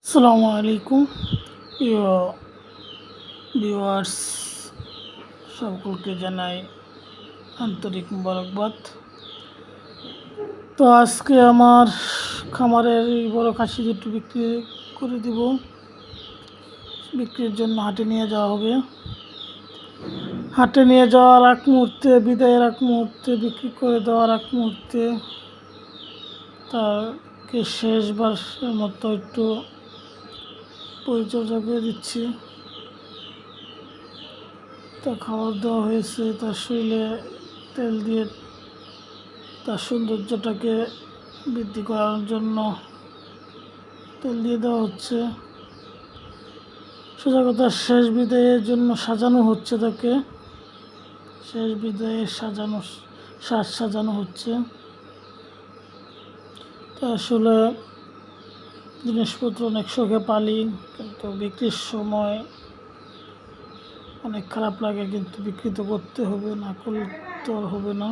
আসসালামু আলাইকুম প্রিয় ভিউয়ার্স, সকলকে জানাই আন্তরিক মোবারকবাদ। তো আজকে আমার খামারের এই বড় খাসি দুটো বিক্রি করে দিব। বিক্রির জন্য হাটে নিয়ে যাওয়া হবে। হাটে নিয়ে যাওয়ার এক মুহূর্তে, বিদায়ের এক মুহূর্তে, বিক্রি করে দেওয়ার এক মুহূর্তে তাকে শেষবারের মতো একটু পরিচর্যা করে দিচ্ছি। তা খাবার দেওয়া হয়েছে, তার শরীরে তেল দিয়ে তার সৌন্দর্যটাকে বৃদ্ধি করার জন্য তেল দিয়ে দেওয়া হচ্ছে। সোজা কথা, শেষ বিদায়ের জন্য সাজানো হচ্ছে, তাকে শেষ বিদায়ে সাজানো হচ্ছে। তা আসলে জিনিসপত্র অনেক শখে পালি, কিন্তু বিক্রির সময় অনেক খারাপ লাগে, কিন্তু বিক্রি তো করতে হবে, না করলে তো আর হবে না।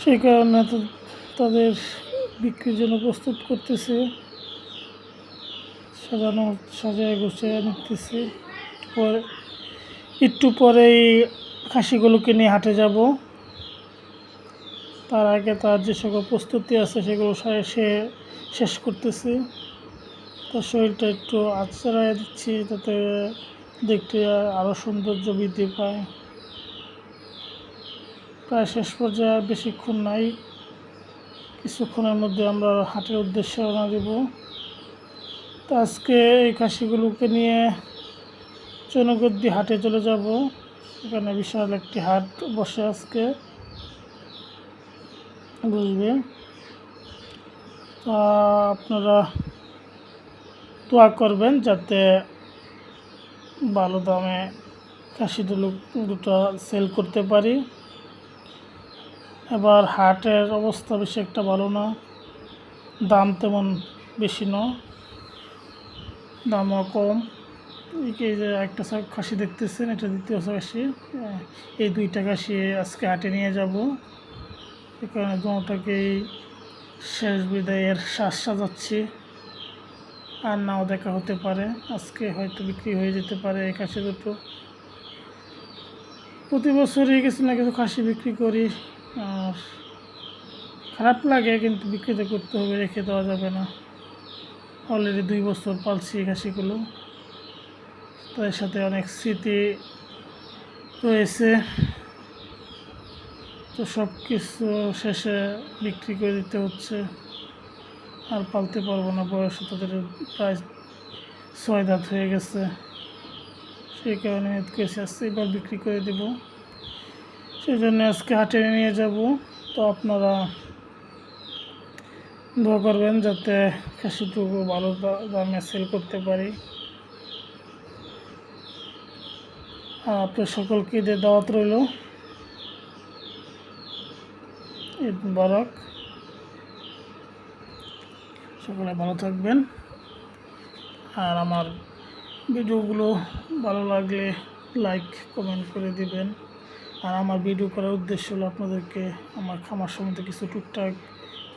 সেই কারণে তো তাদের বিক্রির জন্য প্রস্তুত করতেছে, সাজায় গুছিয়ে নিতেছি। একটু পরেই খাসিগুলোকে নিয়ে হাটে যাব। তার আগে তার যে সকল প্রস্তুতি আছে সেগুলো সে শেষ করতেছি। তার শরীরটা একটু আঁচড়ায় দিচ্ছি, তাতে দেখতে আরও সৌন্দর্য বৃদ্ধি পায়। প্রায় শেষ পর্যায়ে বেশিক্ষণ নাই, কিছুক্ষণের মধ্যে আমরা হাটের উদ্দেশ্যে রওনা দেব। তো আজকে এই খাসিগুলোকে নিয়ে চৌনগদ্দি হাটে চলে যাব। এখানে বিশাল একটি হাট বসে, আজকে বসবে। তা আপনারা দোয়া করবেন যাতে ভালো দামে খাসি দুটো সেল করতে পারি। এবার হাটের অবস্থা বেশি একটা ভালো না, দাম তেমন বেশি নয়, দামও কম। এই যে একটা খাসি দেখতেছেন, এটা দ্বিতীয় খাসি। এই দুইটা খাসি আজকে হাটে নিয়ে যাব। এই কারণে দুটাকেই শেষ বিদায়ের সাজাচ্ছি। আর নাও দেখা হতে পারে, আজকে হয়তো বিক্রি হয়ে যেতে পারে এই খাসি দুটো। প্রতি বছরই কিছু না কিছু খাসি বিক্রি করি, আর খারাপ লাগে, কিন্তু বিক্রি তো করতে হবে, রেখে দেওয়া যাবে না। অলরেডি 2 বছর পালছি এই খাসিগুলো, তাদের সাথে অনেক স্মৃতি রয়েছে। তো সব কিছু শেষে বিক্রি করে দিতে হচ্ছে, আর পালতে পারবো না, বয়স তাদের প্রায় 6 দাঁত হয়ে গেছে। সেই কারণে আজকে এবার বিক্রি করে দেব, সেই জন্য আজকে হাটে নিয়ে যাব। তো আপনারা দোয়া করবেন যাতে খাসিটুকু ভালো দামে সেল করতে পারি। আর আপনার সকলকে ঈদের দাওয়াত রইল। ঈদ মুবারক, সকলে ভালো থাকবেন। আর আমার ভিডিওগুলো ভালো লাগলে লাইক কমেন্ট করে দিবেন। আর আমার ভিডিও করার উদ্দেশ্য হলো আপনাদেরকে আমার খামার সম্বন্ধে কিছু টুকটাক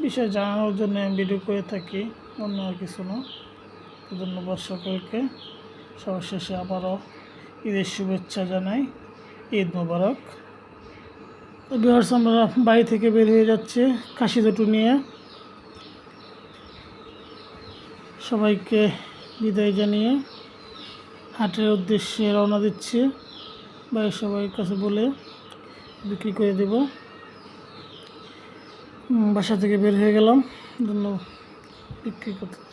বিষয় জানানোর জন্য আমি ভিডিও করে থাকি, অন্য আর কিছু না। ধন্যবাদ সকলকে। সবার শেষে আবারও ঈদের শুভেচ্ছা জানাই। ঈদ মোবারক। ভিউয়ার্স, আমরা বাড়ি থেকে বের হয়ে যাচ্ছে খাসি দুটো নিয়ে। সবাইকে বিদায় জানিয়ে হাটের উদ্দেশ্যে রওনা দিচ্ছি। বাড়ির সবাইয়ের কাছে বলে বিক্রি করে দেব। বাসা থেকে বের হয়ে গেলাম, বিক্রি করতে।